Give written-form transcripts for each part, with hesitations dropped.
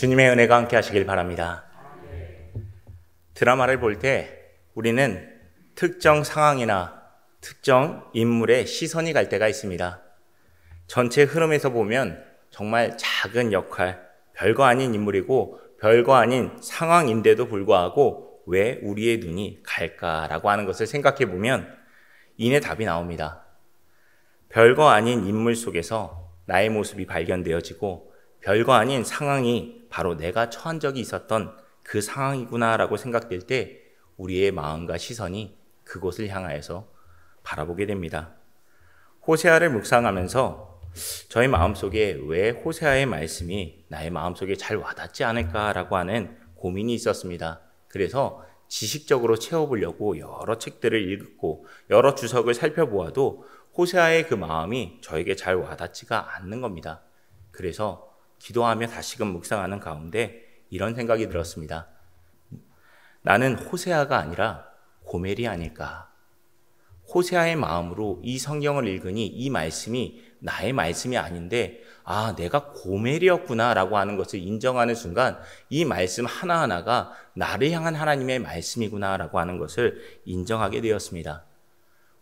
주님의 은혜가 함께 하시길 바랍니다. 드라마를 볼 때 우리는 특정 상황이나 특정 인물의 시선이 갈 때가 있습니다. 전체 흐름에서 보면 정말 작은 역할, 별거 아닌 인물이고 별거 아닌 상황인데도 불구하고 왜 우리의 눈이 갈까라고 하는 것을 생각해 보면 이내 답이 나옵니다. 별거 아닌 인물 속에서 나의 모습이 발견되어지고 별거 아닌 상황이 바로 내가 처한 적이 있었던 그 상황이구나라고 생각될 때 우리의 마음과 시선이 그곳을 향하여서 바라보게 됩니다. 호세아를 묵상하면서 저희 마음속에 왜 호세아의 말씀이 나의 마음속에 잘 와닿지 않을까라고 하는 고민이 있었습니다. 그래서 지식적으로 채워보려고 여러 책들을 읽고 여러 주석을 살펴보아도 호세아의 그 마음이 저에게 잘 와닿지가 않는 겁니다. 그래서 기도하며 다시금 묵상하는 가운데 이런 생각이 들었습니다. 나는 호세아가 아니라 고멜이 아닐까. 호세아의 마음으로 이 성경을 읽으니 이 말씀이 나의 말씀이 아닌데 내가 고멜이었구나 라고 하는 것을 인정하는 순간 이 말씀 하나하나가 나를 향한 하나님의 말씀이구나 라고 하는 것을 인정하게 되었습니다.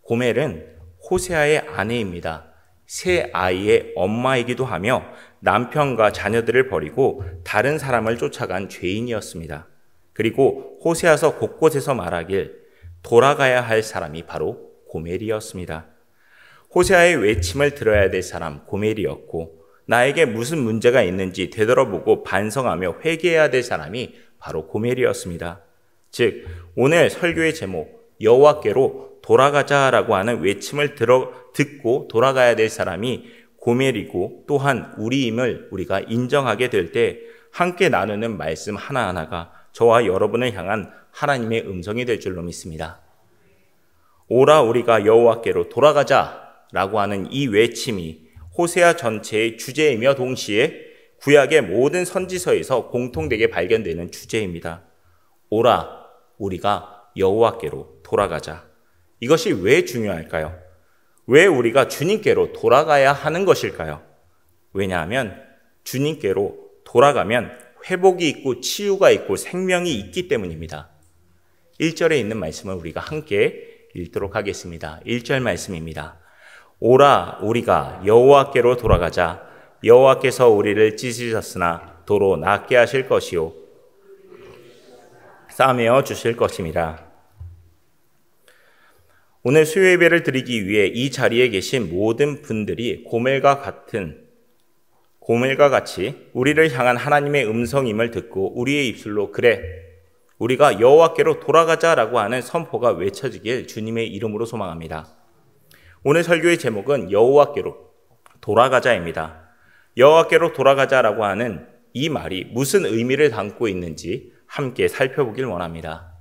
고멜은 호세아의 아내입니다. 세 아이의 엄마이기도 하며 남편과 자녀들을 버리고 다른 사람을 쫓아간 죄인이었습니다. 그리고 호세아서 곳곳에서 말하길 돌아가야 할 사람이 바로 고멜이었습니다. 호세아의 외침을 들어야 될 사람 고멜이었고 나에게 무슨 문제가 있는지 되돌아보고 반성하며 회개해야 될 사람이 바로 고멜이었습니다. 즉 오늘 설교의 제목 여호와께로 돌아가자라고 하는 외침을 듣고 돌아가야 될 사람이 고멜이고 또한 우리임을 우리가 인정하게 될 때 함께 나누는 말씀 하나하나가 저와 여러분을 향한 하나님의 음성이 될 줄로 믿습니다. 오라 우리가 여호와께로 돌아가자라고 하는 이 외침이 호세아 전체의 주제이며 동시에 구약의 모든 선지서에서 공통되게 발견되는 주제입니다. 오라 우리가 여호와께로 돌아가자. 이것이 왜 중요할까요? 왜 우리가 주님께로 돌아가야 하는 것일까요? 왜냐하면 주님께로 돌아가면 회복이 있고 치유가 있고 생명이 있기 때문입니다. 1절에 있는 말씀을 우리가 함께 읽도록 하겠습니다. 1절 말씀입니다. 오라 우리가 여호와께로 돌아가자. 여호와께서 우리를 찢으셨으나 도로 낫게 하실 것이요 싸매어 주실 것임이라. 오늘 수요 예배를 드리기 위해 이 자리에 계신 모든 분들이 고멜과 같이 우리를 향한 하나님의 음성임을 듣고 우리의 입술로 그래 우리가 여호와께로 돌아가자라고 하는 선포가 외쳐지길 주님의 이름으로 소망합니다. 오늘 설교의 제목은 여호와께로 돌아가자입니다. 여호와께로 돌아가자라고 하는 이 말이 무슨 의미를 담고 있는지 함께 살펴보길 원합니다.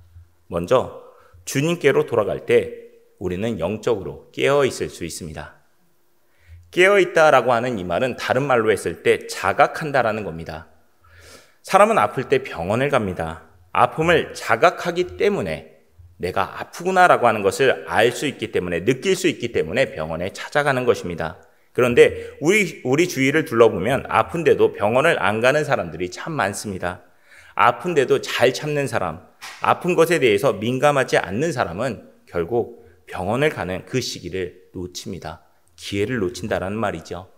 먼저 주님께로 돌아갈 때 우리는 영적으로 깨어 있을 수 있습니다. 깨어 있다라고 하는 이 말은 다른 말로 했을 때 자각한다라는 겁니다. 사람은 아플 때 병원을 갑니다. 아픔을 자각하기 때문에 내가 아프구나라고 하는 것을 알 수 있기 때문에 느낄 수 있기 때문에 병원에 찾아가는 것입니다. 그런데 우리 주위를 둘러보면 아픈데도 병원을 안 가는 사람들이 참 많습니다. 아픈데도 잘 참는 사람, 아픈 것에 대해서 민감하지 않는 사람은 결국 병원을 가는 그 시기를 놓칩니다. 기회를 놓친다라는 말이죠.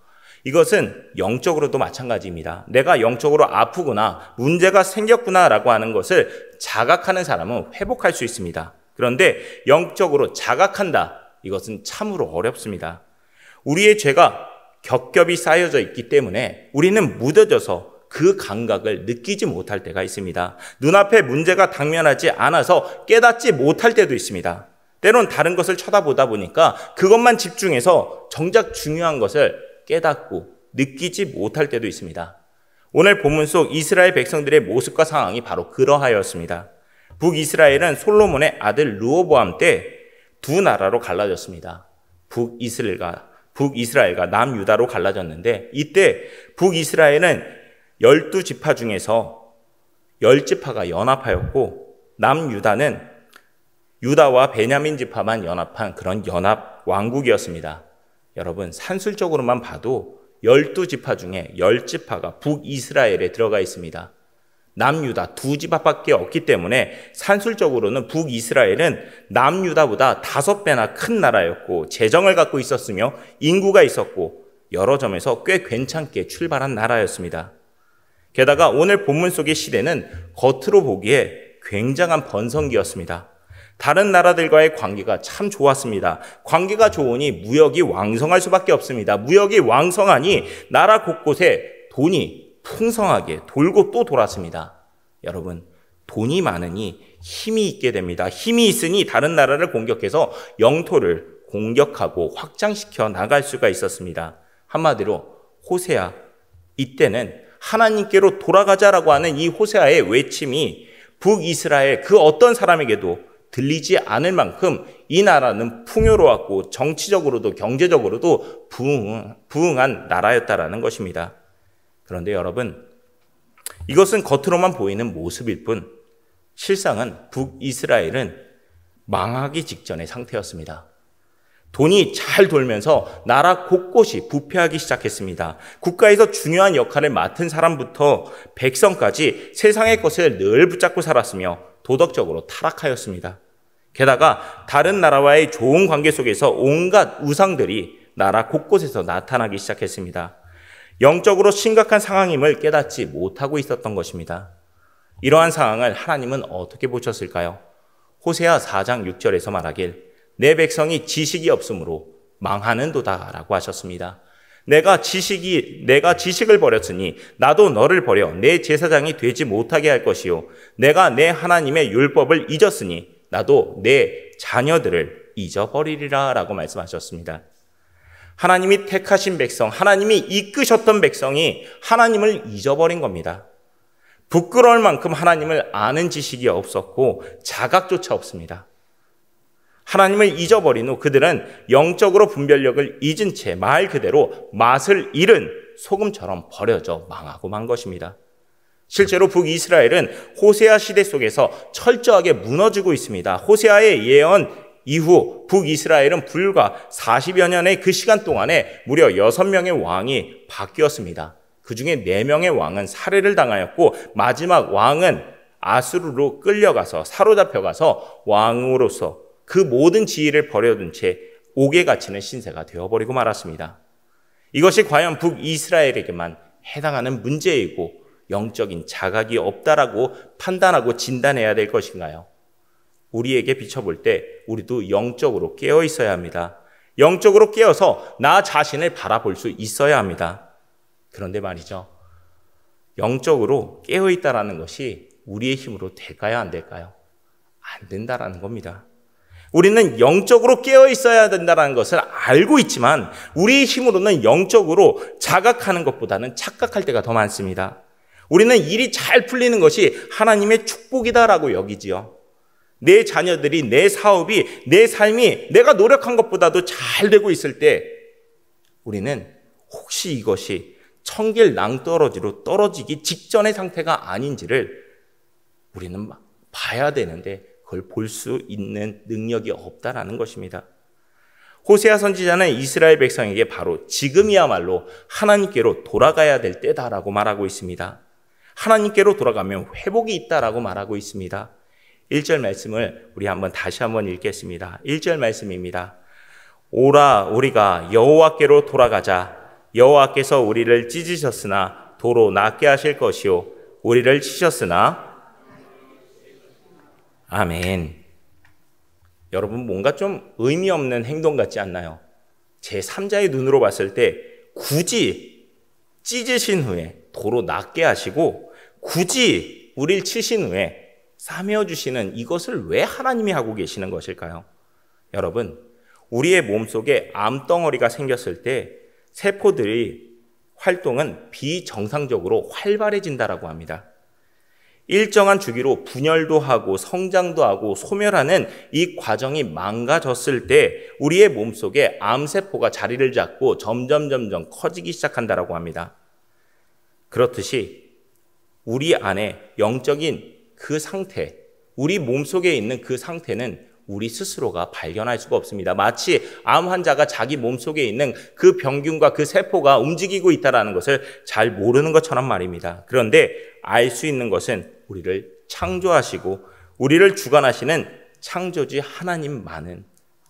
이것은 영적으로도 마찬가지입니다. 내가 영적으로 아프구나, 문제가 생겼구나라고 하는 것을 자각하는 사람은 회복할 수 있습니다. 그런데 영적으로 자각한다, 이것은 참으로 어렵습니다. 우리의 죄가 겹겹이 쌓여져 있기 때문에 우리는 무뎌져서 그 감각을 느끼지 못할 때가 있습니다. 눈앞에 문제가 당면하지 않아서 깨닫지 못할 때도 있습니다. 때론 다른 것을 쳐다보다 보니까 그것만 집중해서 정작 중요한 것을 깨닫고 느끼지 못할 때도 있습니다. 오늘 본문 속 이스라엘 백성들의 모습과 상황이 바로 그러하였습니다. 북이스라엘은 솔로몬의 아들 르호보암 때 두 나라로 갈라졌습니다. 북이스라엘과 남유다로 갈라졌는데 이때 북이스라엘은 12지파 중에서 10지파가 연합하였고 남유다는 유다와 베냐민 지파만 연합한 그런 연합 왕국이었습니다. 여러분 산술적으로만 봐도 12지파 중에 10지파가 북이스라엘에 들어가 있습니다. 남유다 두 집 앞밖에 없기 때문에 산술적으로는 북이스라엘은 남유다보다 5배나 큰 나라였고 재정을 갖고 있었으며 인구가 있었고 여러 점에서 꽤 괜찮게 출발한 나라였습니다. 게다가 오늘 본문 속의 시대는 겉으로 보기에 굉장한 번성기였습니다. 다른 나라들과의 관계가 참 좋았습니다. 관계가 좋으니 무역이 왕성할 수밖에 없습니다. 무역이 왕성하니 나라 곳곳에 돈이 풍성하게 돌고 또 돌았습니다. 여러분, 돈이 많으니 힘이 있게 됩니다. 힘이 있으니 다른 나라를 공격해서 영토를 공격하고 확장시켜 나갈 수가 있었습니다. 한마디로 호세아, 이때는 하나님께로 돌아가자라고 하는 이 호세아의 외침이 북이스라엘 그 어떤 사람에게도 들리지 않을 만큼 이 나라는 풍요로웠고 정치적으로도 경제적으로도 부흥한 나라였다라는 것입니다. 그런데 여러분, 이것은 겉으로만 보이는 모습일 뿐 실상은 북이스라엘은 망하기 직전의 상태였습니다. 돈이 잘 돌면서 나라 곳곳이 부패하기 시작했습니다. 국가에서 중요한 역할을 맡은 사람부터 백성까지 세상의 것을 늘 붙잡고 살았으며 도덕적으로 타락하였습니다. 게다가 다른 나라와의 좋은 관계 속에서 온갖 우상들이 나라 곳곳에서 나타나기 시작했습니다. 영적으로 심각한 상황임을 깨닫지 못하고 있었던 것입니다. 이러한 상황을 하나님은 어떻게 보셨을까요? 호세아 4장 6절에서 말하길 내 백성이 지식이 없으므로 망하는도다 라고 하셨습니다. 내가 지식을 버렸으니 나도 너를 버려 내 제사장이 되지 못하게 할 것이요 내가 내 하나님의 율법을 잊었으니 나도 내 자녀들을 잊어버리리라 라고 말씀하셨습니다. 하나님이 택하신 백성, 하나님이 이끄셨던 백성이 하나님을 잊어버린 겁니다. 부끄러울 만큼 하나님을 아는 지식이 없었고 자각조차 없습니다. 하나님을 잊어버린 후 그들은 영적으로 분별력을 잊은 채 말 그대로 맛을 잃은 소금처럼 버려져 망하고 만 것입니다. 실제로 북이스라엘은 호세아 시대 속에서 철저하게 무너지고 있습니다. 호세아의 예언 이후 북이스라엘은 불과 40여 년의 그 시간 동안에 무려 6명의 왕이 바뀌었습니다. 그 중에 4명의 왕은 살해를 당하였고 마지막 왕은 아수르로 끌려가서 사로잡혀가서 왕으로서 그 모든 지위를 버려둔 채 옥에 갇히는 신세가 되어버리고 말았습니다. 이것이 과연 북이스라엘에게만 해당하는 문제이고 영적인 자각이 없다라고 판단하고 진단해야 될 것인가요? 우리에게 비춰볼 때 우리도 영적으로 깨어 있어야 합니다. 영적으로 깨어서 나 자신을 바라볼 수 있어야 합니다. 그런데 말이죠. 영적으로 깨어 있다라는 것이 우리의 힘으로 될까요? 안 될까요? 안 된다라는 겁니다. 우리는 영적으로 깨어 있어야 된다는 것을 알고 있지만 우리의 힘으로는 영적으로 자각하는 것보다는 착각할 때가 더 많습니다. 우리는 일이 잘 풀리는 것이 하나님의 축복이다라고 여기지요. 내 자녀들이, 내 사업이, 내 삶이 내가 노력한 것보다도 잘 되고 있을 때 우리는 혹시 이것이 천길 낭떠러지로 떨어지기 직전의 상태가 아닌지를 우리는 봐야 되는데 그걸 볼 수 있는 능력이 없다라는 것입니다. 호세아 선지자는 이스라엘 백성에게 바로 지금이야말로 하나님께로 돌아가야 될 때다라고 말하고 있습니다. 하나님께로 돌아가면 회복이 있다라고 말하고 있습니다. 1절 말씀을 우리 다시 한번 읽겠습니다. 1절 말씀입니다. 오라 우리가 여호와께로 돌아가자. 여호와께서 우리를 찢으셨으나 도로 낫게 하실 것이요 우리를 치셨으나 아멘. 여러분 뭔가 좀 의미 없는 행동 같지 않나요? 제3자의 눈으로 봤을 때 굳이 찢으신 후에 도로 낫게 하시고 굳이 우리를 치신 후에 싸매어 주시는 이것을 왜 하나님이 하고 계시는 것일까요? 여러분, 우리의 몸속에 암덩어리가 생겼을 때 세포들의 활동은 비정상적으로 활발해진다라고 합니다. 일정한 주기로 분열도 하고 성장도 하고 소멸하는 이 과정이 망가졌을 때 우리의 몸속에 암세포가 자리를 잡고 점점 커지기 시작한다라고 합니다. 그렇듯이 우리 안에 영적인 그 상태, 우리 몸속에 있는 그 상태는 우리 스스로가 발견할 수가 없습니다. 마치 암 환자가 자기 몸속에 있는 그 병균과 그 세포가 움직이고 있다는 것을 잘 모르는 것처럼 말입니다. 그런데 알 수 있는 것은 우리를 창조하시고 우리를 주관하시는 창조주 하나님만은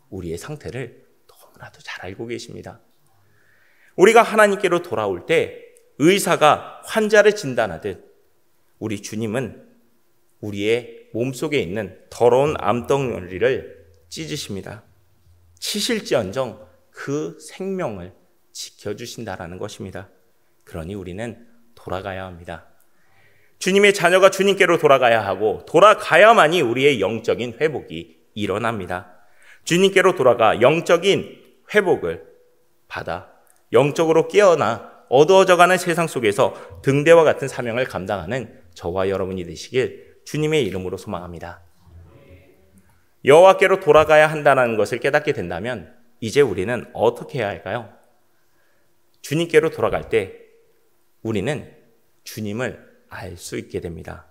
우리의 상태를 너무나도 잘 알고 계십니다. 우리가 하나님께로 돌아올 때 의사가 환자를 진단하듯 우리 주님은 우리의 몸속에 있는 더러운 암덩어리를 찢으십니다. 치실지언정 그 생명을 지켜주신다라는 것입니다. 그러니 우리는 돌아가야 합니다. 주님의 자녀가 주님께로 돌아가야 하고 돌아가야만이 우리의 영적인 회복이 일어납니다. 주님께로 돌아가 영적인 회복을 받아 영적으로 깨어나 어두워져가는 세상 속에서 등대와 같은 사명을 감당하는 저와 여러분이 되시길 주님의 이름으로 소망합니다. 여호와께로 돌아가야 한다는 것을 깨닫게 된다면 이제 우리는 어떻게 해야 할까요? 주님께로 돌아갈 때 우리는 주님을 알 수 있게 됩니다.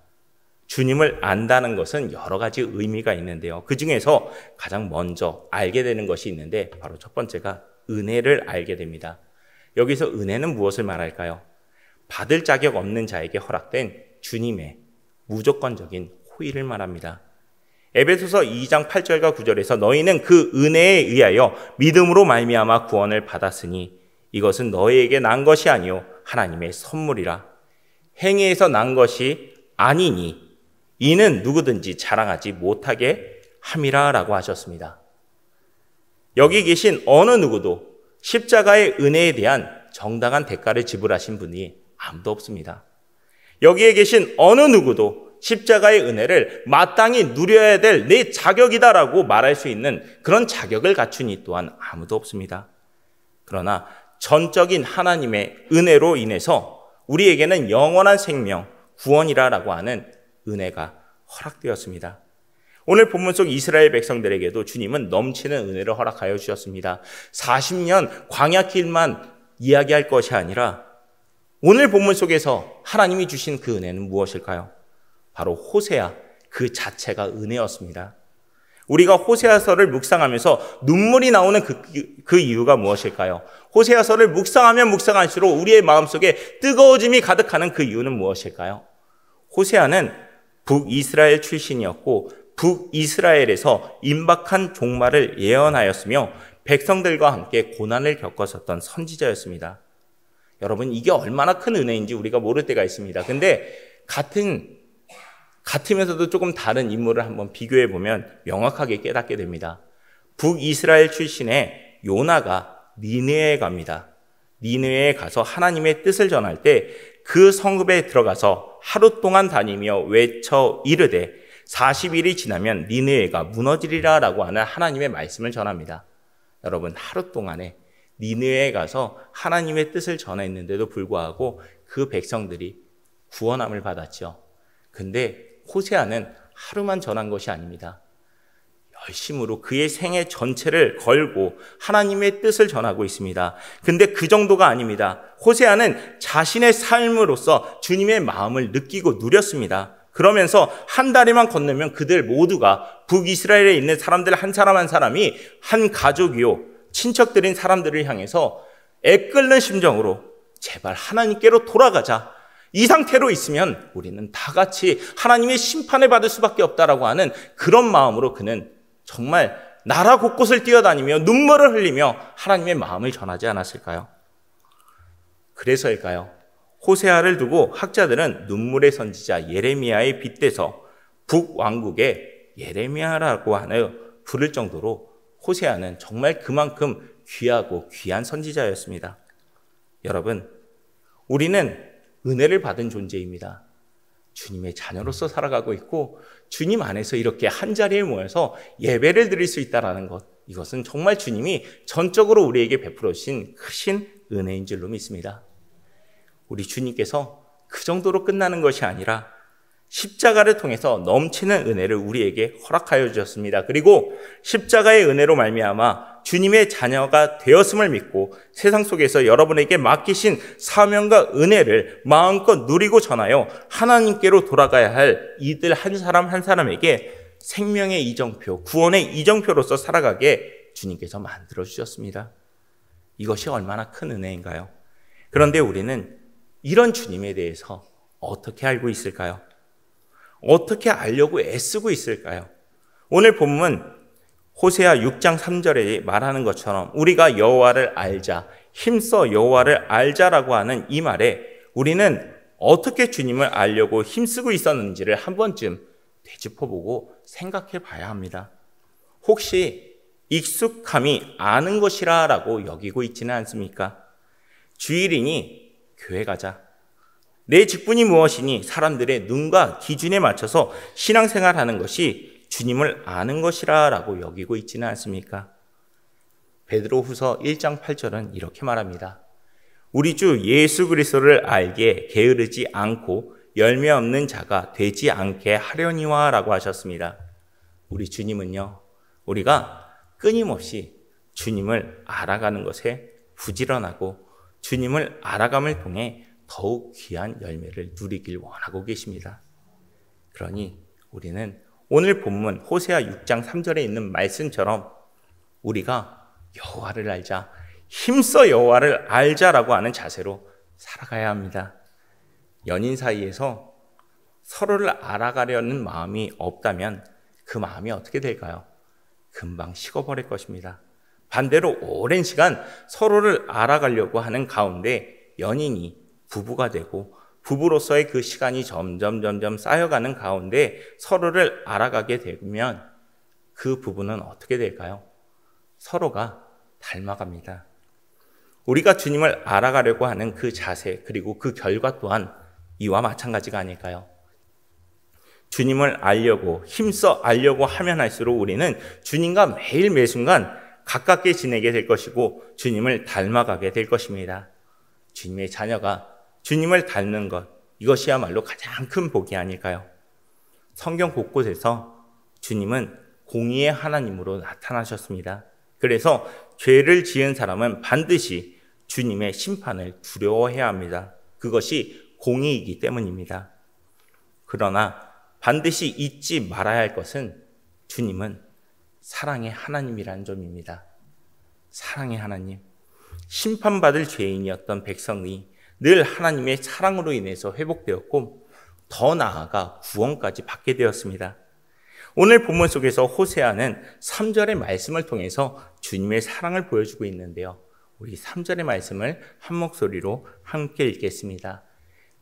주님을 안다는 것은 여러 가지 의미가 있는데요. 그 중에서 가장 먼저 알게 되는 것이 있는데 바로 첫 번째가 은혜를 알게 됩니다. 여기서 은혜는 무엇을 말할까요? 받을 자격 없는 자에게 허락된 주님의 무조건적인 호의를 말합니다. 에베소서 2장 8절과 9절에서 너희는 그 은혜에 의하여 믿음으로 말미암아 구원을 받았으니 이것은 너희에게 난 것이 아니요 하나님의 선물이라. 행위에서 난 것이 아니니 이는 누구든지 자랑하지 못하게 함이라 라고 하셨습니다. 여기 계신 어느 누구도 십자가의 은혜에 대한 정당한 대가를 지불하신 분이 아무도 없습니다. 여기에 계신 어느 누구도 십자가의 은혜를 마땅히 누려야 될 내 자격이다라고 말할 수 있는 그런 자격을 갖춘 이 또한 아무도 없습니다. 그러나 전적인 하나님의 은혜로 인해서 우리에게는 영원한 생명, 구원이라고 하는 은혜가 허락되었습니다. 오늘 본문 속 이스라엘 백성들에게도 주님은 넘치는 은혜를 허락하여 주셨습니다. 40년 광야길만 이야기할 것이 아니라 오늘 본문 속에서 하나님이 주신 그 은혜는 무엇일까요? 바로 호세아 그 자체가 은혜였습니다. 우리가 호세아서를 묵상하면서 눈물이 나오는 그 이유가 무엇일까요? 호세아서를 묵상하면 묵상할수록 우리의 마음속에 뜨거워짐이 가득하는 그 이유는 무엇일까요? 호세아는 북이스라엘 출신이었고 북이스라엘에서 임박한 종말을 예언하였으며 백성들과 함께 고난을 겪었었던 선지자였습니다. 여러분, 이게 얼마나 큰 은혜인지 우리가 모를 때가 있습니다. 근데 같으면서도 조금 다른 인물을 한번 비교해 보면 명확하게 깨닫게 됩니다. 북이스라엘 출신의 요나가 니느웨에 갑니다. 니느웨에 가서 하나님의 뜻을 전할 때 그 성읍에 들어가서 하루 동안 다니며 외쳐 이르되 40일이 지나면 니느웨가 무너지리라 라고 하는 하나님의 말씀을 전합니다. 여러분, 하루 동안에 니느웨에 가서 하나님의 뜻을 전했는데도 불구하고 그 백성들이 구원함을 받았죠. 근데 호세아는 하루만 전한 것이 아닙니다. 열심으로 그의 생애 전체를 걸고 하나님의 뜻을 전하고 있습니다. 근데 그 정도가 아닙니다. 호세아는 자신의 삶으로서 주님의 마음을 느끼고 누렸습니다. 그러면서 한 다리만 건너면 그들 모두가 북이스라엘에 있는 사람들 한 사람 한 사람이 한 가족이요 친척들인 사람들을 향해서 애끓는 심정으로 제발 하나님께로 돌아가자. 이 상태로 있으면 우리는 다 같이 하나님의 심판을 받을 수밖에 없다라고 하는 그런 마음으로 그는 정말 나라 곳곳을 뛰어다니며 눈물을 흘리며 하나님의 마음을 전하지 않았을까요? 그래서일까요? 호세아를 두고 학자들은 눈물의 선지자 예레미야에 빗대서 북왕국의 예레미야라고 하는 부를 정도로 호세아는 정말 그만큼 귀하고 귀한 선지자였습니다. 여러분, 우리는 은혜를 받은 존재입니다. 주님의 자녀로서 살아가고 있고 주님 안에서 이렇게 한자리에 모여서 예배를 드릴 수 있다는 것, 이것은 정말 주님이 전적으로 우리에게 베풀어 주신 크신 은혜인 줄로 믿습니다. 우리 주님께서 그 정도로 끝나는 것이 아니라 십자가를 통해서 넘치는 은혜를 우리에게 허락하여 주셨습니다. 그리고 십자가의 은혜로 말미암아 주님의 자녀가 되었음을 믿고 세상 속에서 여러분에게 맡기신 사명과 은혜를 마음껏 누리고 전하여 하나님께로 돌아가야 할 이들 한 사람 한 사람에게 생명의 이정표, 구원의 이정표로서 살아가게 주님께서 만들어주셨습니다. 이것이 얼마나 큰 은혜인가요? 그런데 우리는 이런 주님에 대해서 어떻게 알고 있을까요? 어떻게 알려고 애쓰고 있을까요? 오늘 본문 호세아 6장 3절에 말하는 것처럼 우리가 여호와를 알자, 힘써 여호와를 알자라고 하는 이 말에 우리는 어떻게 주님을 알려고 힘쓰고 있었는지를 한 번쯤 되짚어보고 생각해 봐야 합니다. 혹시 익숙함이 아는 것이라고 여기고 있지는 않습니까? 주일이니 교회 가자. 내 직분이 무엇이니 사람들의 눈과 기준에 맞춰서 신앙생활하는 것이 주님을 아는 것이라고 여기고 있지는 않습니까? 베드로후서 1장 8절은 이렇게 말합니다. 우리 주 예수 그리스도를 알게 게으르지 않고 열매 없는 자가 되지 않게 하려니와 라고 하셨습니다. 우리 주님은요, 우리가 끊임없이 주님을 알아가는 것에 부지런하고 주님을 알아감을 통해 더욱 귀한 열매를 누리길 원하고 계십니다. 그러니 우리는 오늘 본문 호세아 6장 3절에 있는 말씀처럼 우리가 여호와를 알자, 힘써 여호와를 알자라고 하는 자세로 살아가야 합니다. 연인 사이에서 서로를 알아가려는 마음이 없다면 그 마음이 어떻게 될까요? 금방 식어버릴 것입니다. 반대로 오랜 시간 서로를 알아가려고 하는 가운데 연인이 부부가 되고 부부로서의 그 시간이 점점 쌓여가는 가운데 서로를 알아가게 되면 그 부부는 어떻게 될까요? 서로가 닮아갑니다. 우리가 주님을 알아가려고 하는 그 자세 그리고 그 결과 또한 이와 마찬가지가 아닐까요? 주님을 알려고 힘써 알려고 하면 할수록 우리는 주님과 매일 매순간 가깝게 지내게 될 것이고 주님을 닮아가게 될 것입니다. 주님의 자녀가 주님을 닮는 것, 이것이야말로 가장 큰 복이 아닐까요? 성경 곳곳에서 주님은 공의의 하나님으로 나타나셨습니다. 그래서 죄를 지은 사람은 반드시 주님의 심판을 두려워해야 합니다. 그것이 공의이기 때문입니다. 그러나 반드시 잊지 말아야 할 것은 주님은 사랑의 하나님이라는 점입니다. 사랑의 하나님. 심판받을 죄인이었던 백성이 늘 하나님의 사랑으로 인해서 회복되었고 더 나아가 구원까지 받게 되었습니다. 오늘 본문 속에서 호세아는 3절의 말씀을 통해서 주님의 사랑을 보여주고 있는데요. 우리 3절의 말씀을 한 목소리로 함께 읽겠습니다.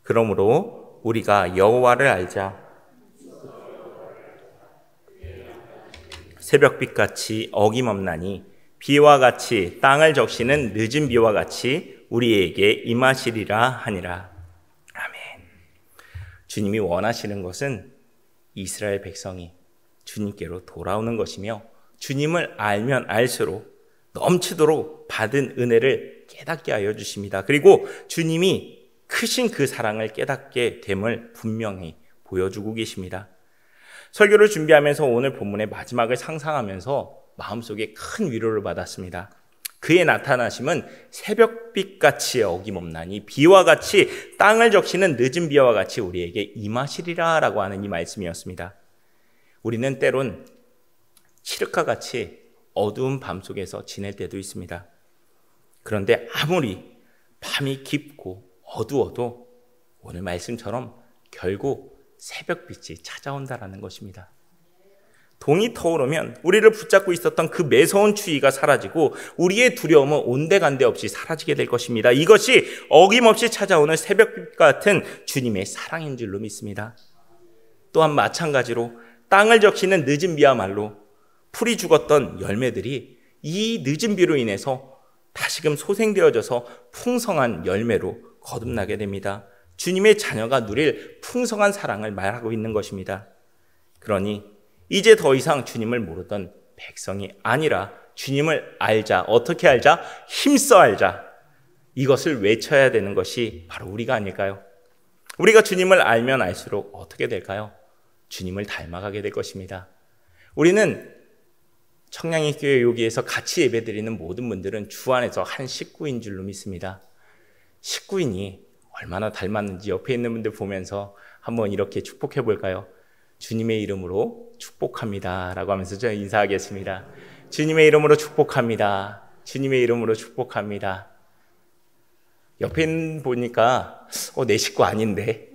그러므로 우리가 여호와를 알자. 새벽빛같이 어김없나니 비와 같이 땅을 적시는 늦은 비와 같이 우리에게 임하시리라 하니라. 아멘. 주님이 원하시는 것은 이스라엘 백성이 주님께로 돌아오는 것이며 주님을 알면 알수록 넘치도록 받은 은혜를 깨닫게 하여 주십니다. 그리고 주님이 크신 그 사랑을 깨닫게 됨을 분명히 보여주고 계십니다. 설교를 준비하면서 오늘 본문의 마지막을 상상하면서 마음속에 큰 위로를 받았습니다. 그의 나타나심은 새벽빛같이 어김없나니 비와 같이 땅을 적시는 늦은 비와 같이 우리에게 임하시리라 라고 하는 이 말씀이었습니다. 우리는 때론 칠흑과 같이 어두운 밤 속에서 지낼 때도 있습니다. 그런데 아무리 밤이 깊고 어두워도 오늘 말씀처럼 결국 새벽빛이 찾아온다라는 것입니다. 동이 터오르면 우리를 붙잡고 있었던 그 매서운 추위가 사라지고 우리의 두려움은 온데간데 없이 사라지게 될 것입니다. 이것이 어김없이 찾아오는 새벽빛 같은 주님의 사랑인 줄로 믿습니다. 또한 마찬가지로 땅을 적시는 늦은 비야말로 풀이 죽었던 열매들이 이 늦은 비로 인해서 다시금 소생되어져서 풍성한 열매로 거듭나게 됩니다. 주님의 자녀가 누릴 풍성한 사랑을 말하고 있는 것입니다. 그러니 이제 더 이상 주님을 모르던 백성이 아니라 주님을 알자. 어떻게 알자? 힘써 알자. 이것을 외쳐야 되는 것이 바로 우리가 아닐까요? 우리가 주님을 알면 알수록 어떻게 될까요? 주님을 닮아가게 될 것입니다. 우리는 청량리교회 여기에서 같이 예배드리는 모든 분들은 주 안에서 한 식구인 줄로 믿습니다. 식구인이 얼마나 닮았는지 옆에 있는 분들 보면서 한번 이렇게 축복해 볼까요? 주님의 이름으로 축복합니다 라고 하면서 저 인사하겠습니다. 주님의 이름으로 축복합니다. 주님의 이름으로 축복합니다. 옆에 보니까 내 식구 아닌데,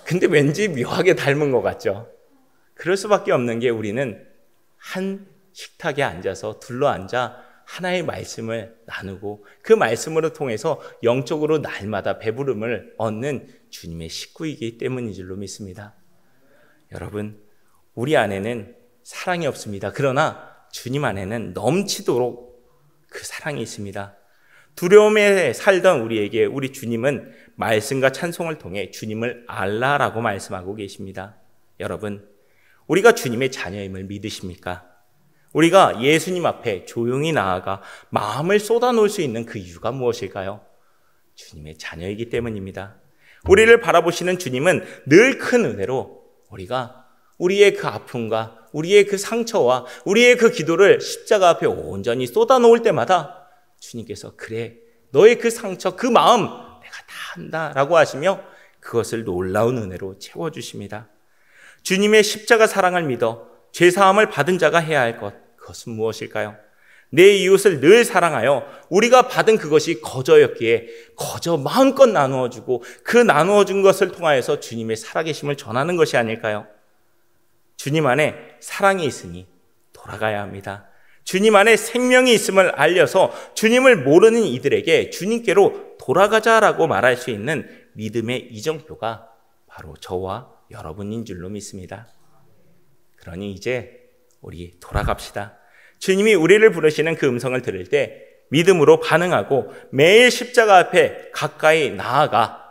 근데 왠지 묘하게 닮은 것 같죠. 그럴 수밖에 없는 게, 우리는 한 식탁에 앉아서 둘러앉아 하나의 말씀을 나누고 그 말씀으로 통해서 영적으로 날마다 배부름을 얻는 주님의 식구이기 때문인 줄로 믿습니다. 여러분, 우리 안에는 사랑이 없습니다. 그러나 주님 안에는 넘치도록 그 사랑이 있습니다. 두려움에 살던 우리에게 우리 주님은 말씀과 찬송을 통해 주님을 알라라고 말씀하고 계십니다. 여러분, 우리가 주님의 자녀임을 믿으십니까? 우리가 예수님 앞에 조용히 나아가 마음을 쏟아놓을 수 있는 그 이유가 무엇일까요? 주님의 자녀이기 때문입니다. 우리를 바라보시는 주님은 늘 큰 은혜로 우리가 우리의 그 아픔과 우리의 그 상처와 우리의 그 기도를 십자가 앞에 온전히 쏟아놓을 때마다 주님께서 그래, 너의 그 상처, 그 마음 내가 다 안다라고 하시며 그것을 놀라운 은혜로 채워주십니다. 주님의 십자가 사랑을 믿어 죄사함을 받은 자가 해야 할 것, 그것은 무엇일까요? 내 이웃을 늘 사랑하여 우리가 받은 그것이 거저였기에 거저 마음껏 나누어주고 그 나누어준 것을 통하여서 주님의 살아계심을 전하는 것이 아닐까요? 주님 안에 사랑이 있으니 돌아가야 합니다. 주님 안에 생명이 있음을 알려서 주님을 모르는 이들에게 주님께로 돌아가자라고 말할 수 있는 믿음의 이정표가 바로 저와 여러분인 줄로 믿습니다. 그러니 이제 우리 돌아갑시다. 주님이 우리를 부르시는 그 음성을 들을 때 믿음으로 반응하고 매일 십자가 앞에 가까이 나아가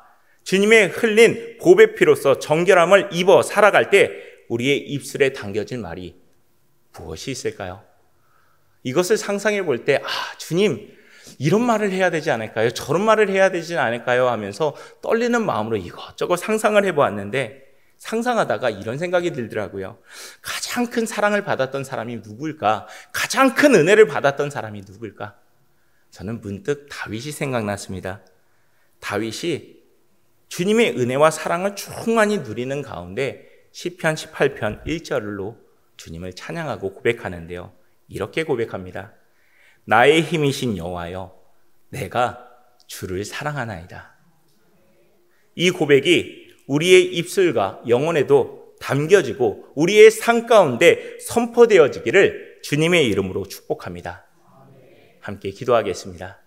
주님의 흘린 보배 피로써 정결함을 입어 살아갈 때 우리의 입술에 당겨질 말이 무엇이 있을까요? 이것을 상상해 볼 때, 주님, 이런 말을 해야 되지 않을까요? 저런 말을 해야 되지 않을까요? 하면서 떨리는 마음으로 이것저것 상상을 해보았는데, 상상하다가 이런 생각이 들더라고요. 가장 큰 사랑을 받았던 사람이 누구일까? 가장 큰 은혜를 받았던 사람이 누구일까? 저는 문득 다윗이 생각났습니다. 다윗이 주님의 은혜와 사랑을 충만히 누리는 가운데 시편 18편 1절로 주님을 찬양하고 고백하는데요. 이렇게 고백합니다. 나의 힘이신 여호와여, 내가 주를 사랑하나이다. 이 고백이 우리의 입술과 영혼에도 담겨지고 우리의 삶 가운데 선포되어지기를 주님의 이름으로 축복합니다. 함께 기도하겠습니다.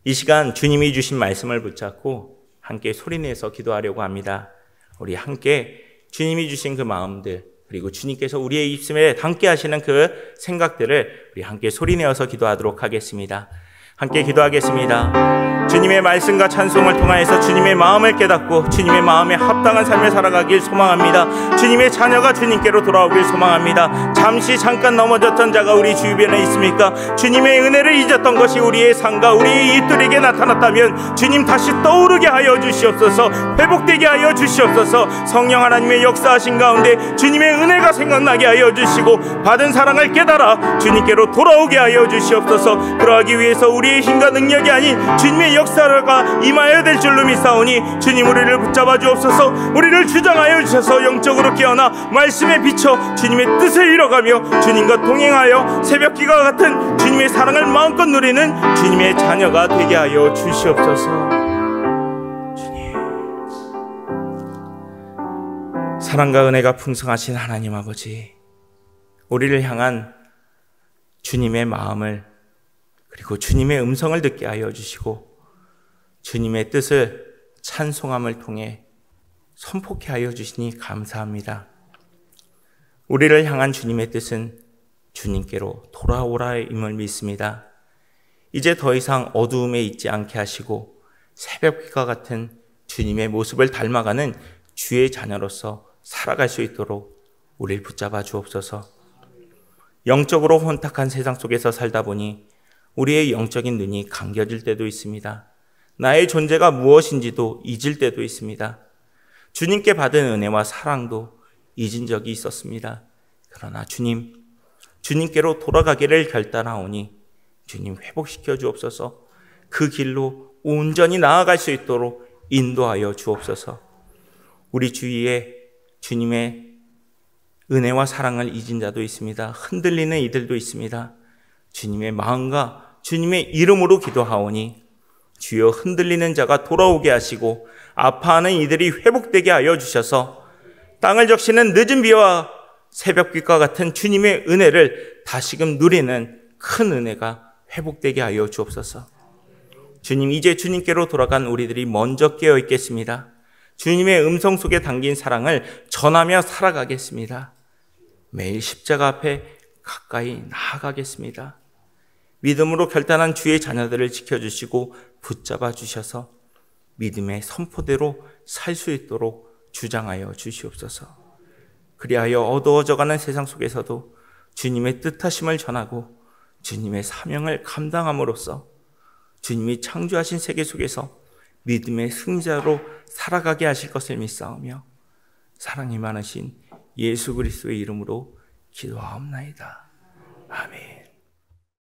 이 시간 주님이 주신 말씀을 붙잡고 함께 소리내서 기도하려고 합니다. 우리 함께 주님이 주신 그 마음들, 그리고 주님께서 우리의 입술에 담게 하시는 그 생각들을 우리 함께 소리내어서 기도하도록 하겠습니다. 함께 기도하겠습니다. 주님의 말씀과 찬송을 통하여서 주님의 마음을 깨닫고 주님의 마음에 합당한 삶을 살아가길 소망합니다. 주님의 자녀가 주님께로 돌아오길 소망합니다. 잠깐 넘어졌던 자가 우리 주변에 있습니까? 주님의 은혜를 잊었던 것이 우리의 삶과 우리의 이웃들에게 나타났다면 주님 다시 떠오르게 하여 주시옵소서. 회복되게 하여 주시옵소서. 성령 하나님의 역사하신 가운데 주님의 은혜가 생각나게 하여 주시고 받은 사랑을 깨달아 주님께로 돌아오게 하여 주시옵소서. 그러하기 위해서 우리의 힘과 능력이 아닌 주님의 역사가 임하여야 될 줄로 믿사오니 주님 우리를 붙잡아 주옵소서. 우리를 주장하여 주셔서 영적으로 깨어나 말씀에 비춰 주님의 뜻을 이뤄가며 주님과 동행하여 새벽기가 같은 주님의 사랑을 마음껏 누리는 주님의 자녀가 되게 하여 주시옵소서. 주님, 사랑과 은혜가 풍성하신 하나님 아버지, 우리를 향한 주님의 마음을 그리고 주님의 음성을 듣게 하여 주시고 주님의 뜻을 찬송함을 통해 선포케 하여 주시니 감사합니다. 우리를 향한 주님의 뜻은 주님께로 돌아오라임을 믿습니다. 이제 더 이상 어두움에 있지 않게 하시고 새벽과 같은 주님의 모습을 닮아가는 주의 자녀로서 살아갈 수 있도록 우리를 붙잡아 주옵소서. 영적으로 혼탁한 세상 속에서 살다 보니 우리의 영적인 눈이 감겨질 때도 있습니다. 나의 존재가 무엇인지도 잊을 때도 있습니다. 주님께 받은 은혜와 사랑도 잊은 적이 있었습니다. 그러나 주님께로 돌아가기를 결단하오니 주님 회복시켜 주옵소서. 그 길로 온전히 나아갈 수 있도록 인도하여 주옵소서. 우리 주위에 주님의 은혜와 사랑을 잊은 자도 있습니다. 흔들리는 이들도 있습니다. 주님의 마음과 주님의 이름으로 기도하오니 주여 흔들리는 자가 돌아오게 하시고 아파하는 이들이 회복되게 하여 주셔서 땅을 적시는 늦은 비와 새벽빛과 같은 주님의 은혜를 다시금 누리는 큰 은혜가 회복되게 하여 주옵소서. 주님, 이제 주님께로 돌아간 우리들이 먼저 깨어 있겠습니다. 주님의 음성 속에 담긴 사랑을 전하며 살아가겠습니다. 매일 십자가 앞에 가까이 나아가겠습니다. 믿음으로 결단한 주의 자녀들을 지켜주시고 붙잡아 주셔서 믿음의 선포대로 살 수 있도록 주장하여 주시옵소서. 그리하여 어두워져가는 세상 속에서도 주님의 뜻하심을 전하고 주님의 사명을 감당함으로써 주님이 창조하신 세계 속에서 믿음의 승자로 살아가게 하실 것을 믿사오며 사랑이 많으신 예수 그리스도의 이름으로 기도하옵나이다.